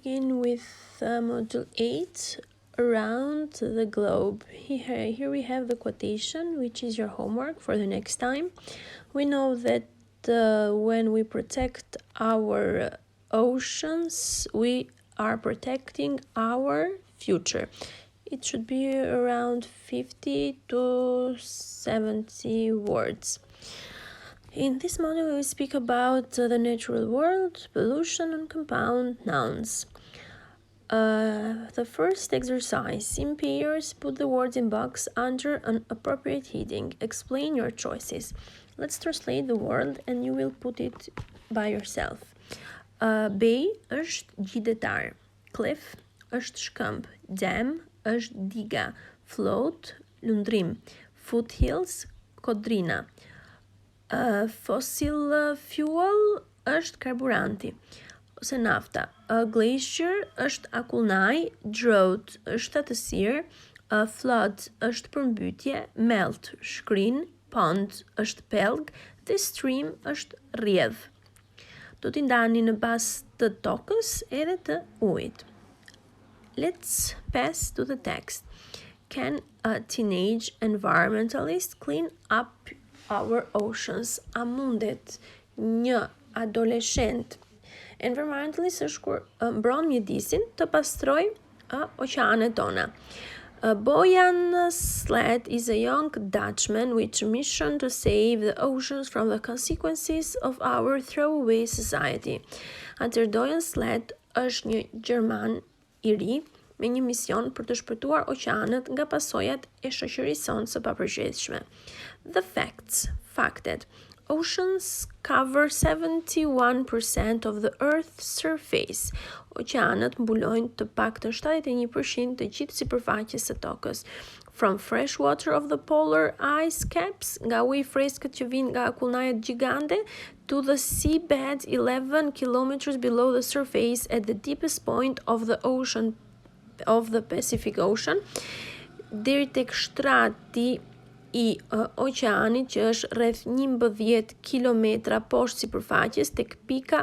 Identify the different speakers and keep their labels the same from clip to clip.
Speaker 1: begin with Module 8, Around the Globe. Here we have the quotation, which is your homework for the next time. We know that when we protect our oceans, we are protecting our future. It should be around 50 to 70 words. In this module, we will speak about the natural world, pollution, and compound nouns. The first exercise. In pairs, put the words in box under an appropriate heading. Explain your choices. Let's translate the word and you will put it by yourself. Bay është gjidetar. Cliff është shkëmb. Dam është diga. Float lundrim. Foothills kodrina. Fossil fuel është karburanti ose nafta. Glacier është akullnaj. Drought është atësirë. Flood është përmbytje. Melt shkrin. Pond është pelg. Dhe stream është rrjedh. Do t'i ndani në bazë të tokës edhe të ujit. Let's pass to the text. Can a teenage environmentalist clean up our oceans? A mundet një adoleshent environmentalist është kur mbron mjedisin të pastroj oqeanet tona. Bojan Sled is a young Dutchman with a mission to save the oceans from the consequences of our throwaway society. Atëherë Bojan Sled është një Gjerman i ri me një mision për të shpëtuar oqeanet nga pasojat e shoqërisë sonë së papërgjithshme. The facts. Faktet. Oceans cover 71% of the Earth's surface. Oqeanet mbulojnë të paktën 71% të gjithë sipërfaqes së tokës. From fresh water of the polar ice caps, nga uji i freskët që vjen nga akullnajet gjigande, to the seabed 11 kilometers below the surface at the deepest point of the ocean of the Pacific Ocean, deri tek shtrati i oqeanit që është rreth 11 kilometra poshtë sipërfaqes tek pika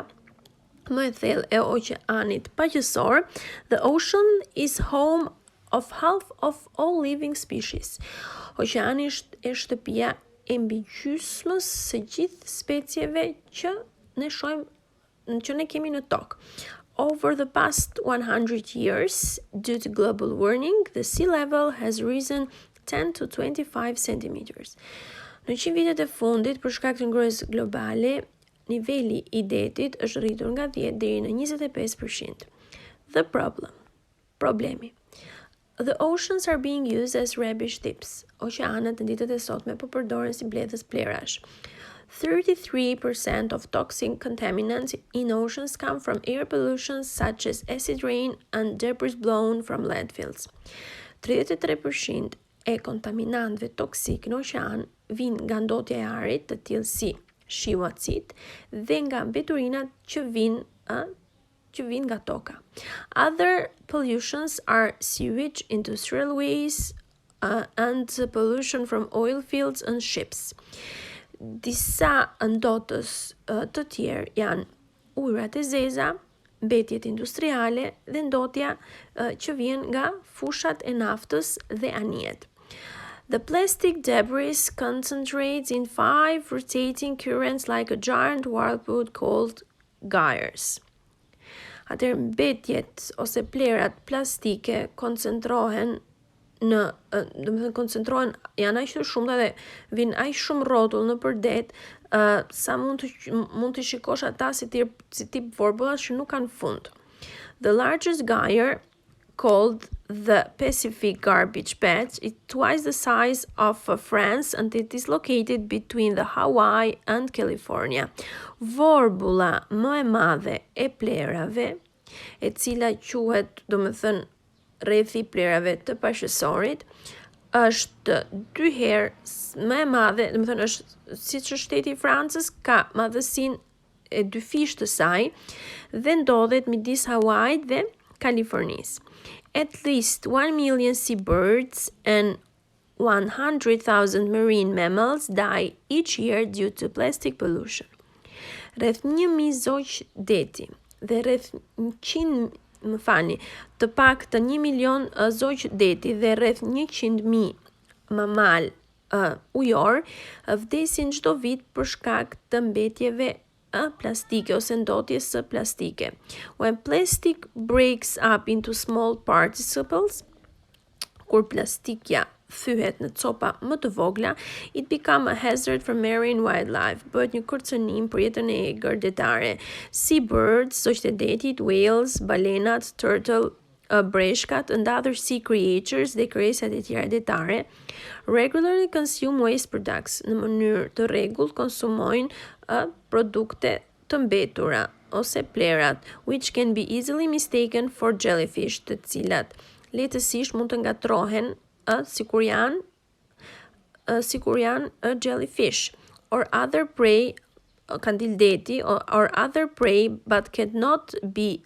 Speaker 1: më e thellë e oqeanit paqësor. The ocean is home of half of all living species. Oqeani është shtëpia e mbigjysmës së gjithë specieve që ne kemi në tokë. Over the past 100 years, due to global warming, the sea level has risen 10 to 25 centimeters. Në 100 vitet e fundit, për shkak të ngrohjes globale, niveli i detit është rritur nga 10 deri në 25%. The problem. Problemi. The oceans are being used as rubbish tips. Oqeanët në ditët e sotme po përdoren si mbledhës plerash. 33% of toxic contaminants in oceans come from air pollution such as acid rain and debris blown from landfills. 33% e kontaminantëve toksik në oqean vijnë nga ndotja e arit, të tillë si shiu acid, dhe nga mbeturinat që vijnë nga toka. Other pollutions are sewage, industrial waste, and pollution from oil fields and ships. Disa ndotës të tjerë janë ujërat e zeza, mbetjet industriale dhe ndotja që vjen nga fushat e naftës dhe anijet. The plastic debris concentrates in 5 rotating currents like a giant whirlpool called gyres. Atëherë mbetjet ose plerat plastike koncentrohen janë aq të shumta dhe vijnë aq shumë rrotull në përdet sa mund të shikosh ata si tip vorbullash që nuk kanë fund. The largest gyre, called the Pacific Garbage Patch, is twice the size of France and it is located between the Hawaii and California. Vorbulla më e madhe e plerave, e cila quhet, domethënë, rrethi plerave të paqësorit, është 2 herë më e madhe, domethënë është siç është shteti i Francës, ka madhësinë e 2 fish të saj dhe ndodhet midis Hawaiit dhe Kalifornisë. At least 1 million seabirds and 100,000 marine mammals die each year due to plastic pollution. Rreth 1.000 zoq deti dhe rreth 100 të paktën 1 milion zogjë deti dhe rreth 100.000 mamal ujor vdesin çdo vit për shkak të mbetjeve plastike ose ndotjes së plastike. When plastic breaks up into small particles, kur plastikja thyhet në copa më të vogla, it become a hazard for marine wildlife, bëhet një kërcënim për jetën e egër detare. Seabirds, zogjtë e detit, whales, balenat, turtle, breshkat, and other sea creatures dhe krijesat e tjera detare, regularly consume waste products. Në mënyrë të rregullt konsumojnë produkte të mbetura ose plerat, which can be easily mistaken for jellyfish, të cilat lehtësisht mund të ngatrohen si kur janë jellyfish or other prey, kandildeti or other prey, but cannot be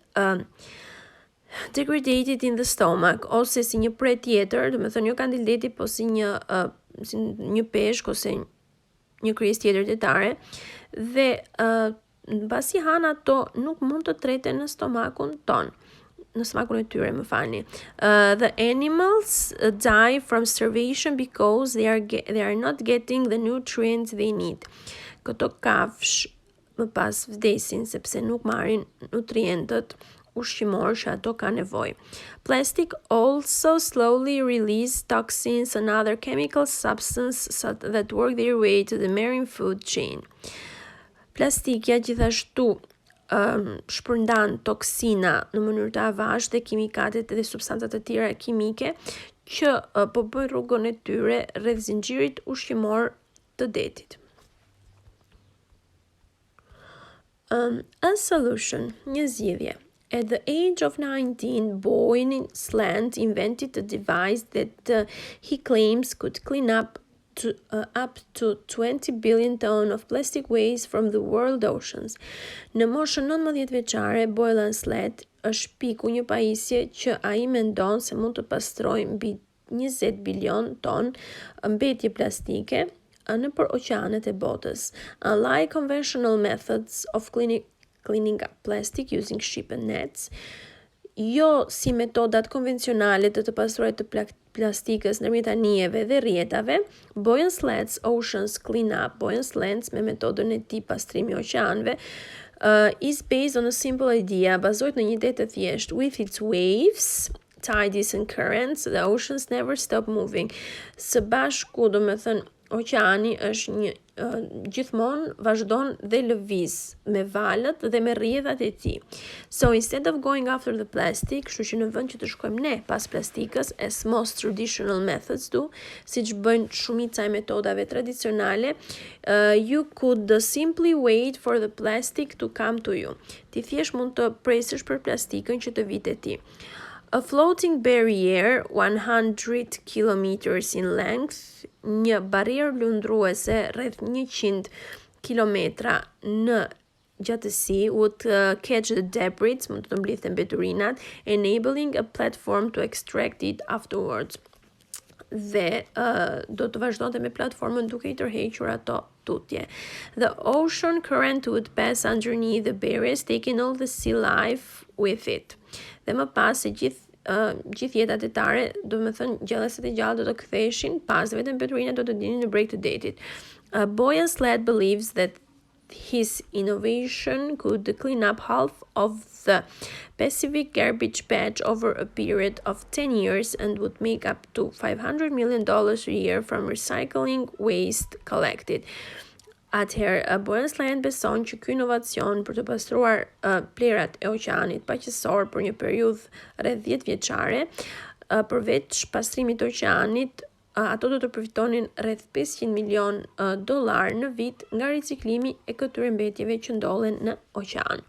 Speaker 1: degraded in the stomach, ose si një pre tjetër, do të thënë jo kandildeti, po si një peshk ose një krijesë tjetër detare, dhe mbasi han ato nuk mund të treten në stomakun ton. Në stomakun e tyre, the animals die from starvation because they are not getting the nutrients they need. Këto kafsh më pas vdesin sepse nuk marrin nutrientët ushqimor që ato ka nevojë. Plastic also slowly release toxins and other chemical substances that work their way to the marine food chain. Plastikja gjithashtu shpërndan toksina në mënyrë të avazh dhe kimikatet dhe substancat të tjera kimike që po bëjnë rrugën e tyre rreth zinxhirit ushqimor të detit. A solution, një zgjidhje. At the age of 19, Boyne Slant invented a device that he claims could clean up to 20 billion ton of plastic waste from the world oceans. Në moshën 19 vjeçare, Boylan Slat shpiku një pajisje që ai mendon se mund të pastrojë mbi 20 bilion ton mbetje plastike nëpër oqeanet e botës. Unlike conventional methods of cleaning up plastic using ship and nets, jo si metodat konvencionale të pastrohet të plastikës ndërmjet anijeve dhe rrjetave, Boyne Slats Oceans Cleanup, Boyne Slats me metodën e tij pastrimi oqeanëve, is based on a simple idea, bazohet në një ide të thjeshtë. With its waves, tides and currents, the oceans never stop moving. Së bashku, do me thënë, oqeani është një gjithmonë vazhdon dhe lëviz me valët dhe me rrjedhat e tij. So instead of going after the plastic, kështu që në vend që të shkojmë ne pas plastikës, as most traditional methods do, siç bëjnë shumica e metodave tradicionale, you could simply wait for the plastic to come to you. Ti thjesht mund të presësh për plastikën që të vitë ti. A floating barrier 100 kilometers in length, një barrierë lundruese rreth 100 kilometra në gjatësi, would catch the debris, mund të mblidhte mbeturinat, enabling a platform to extract it afterwards. Dhe do të vazhdonte me platformën duke i tërhequr ato tutje. The ocean current would pass underneath the barriers, taking all the sea life with it. Dhe më pas se gjithë jetat detare, do me thënë gjallëset e gjallë do të ktheshin pas dhe vetëm mbeturinat do të dinin në breg të detit. Boyne Slat believes that his innovation could clean up half of the Pacific garbage patch over a period of 10 years and would make up to $500 million a year from recycling waste collected. Atëherë, Boyne Slat beson që ky inovacion për të pastruar plerat e oqeanit paqësor për një periudhë rreth 10 vjeçare, përveç pastrimit të oqeanit, ato do të përfitonin rreth $500 milion në vit nga riciklimi e këtyre mbetjeve që ndollen në oqean.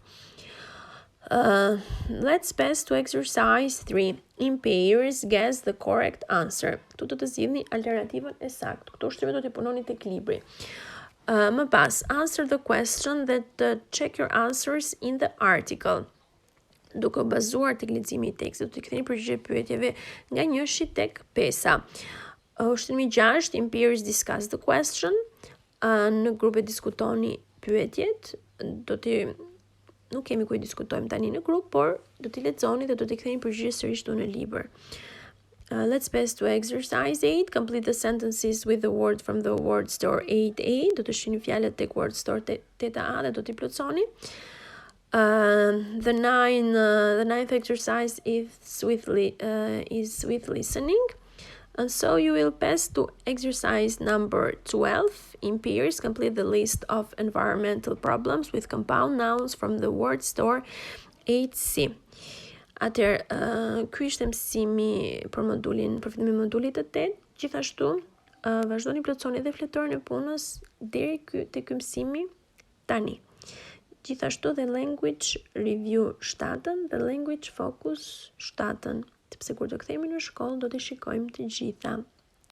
Speaker 1: Let's pass to exercise 3. In pairs, guess the correct answer. Këtu do të zgjidhni alternativën e saktë. Këto ushtrime do t'i punoni tek libri. Më pas, answer the question that check your answers in the article. Duke bazuar tek leximi i tekstit, do të ktheni përgjigje pyetjeve nga 1 tek 5. Ushtrimi 6, in pairs discuss the question. Në grupe diskutoni pyetjet, do t'i nuk kemi ku i diskutojmë tani në grup, por do t'i lexoni dhe do t'i kthejmë përgjigje sërish këtu në libër. Let's pass to exercise 8. Complete the sentences with the word from the word store 8A. Do të shihni fjalët tek word store 8A dhe do t'i plotsoni. The ninth exercise is with listening. And so you will pass to exercise number 12. In pairs, complete the list of environmental problems with compound nouns from the word store 8C. Atëherë, ky ishte mësimi për fillimi modulit të 8. Gjithashtu, vazhdoni plotsoni edhe fletorën e punës deri te ky mësimi tani. Gjithashtu dhe language review 7 dhe language focus 7, sepse kur do kthehemi në shkollë do të shikojmë të gjitha.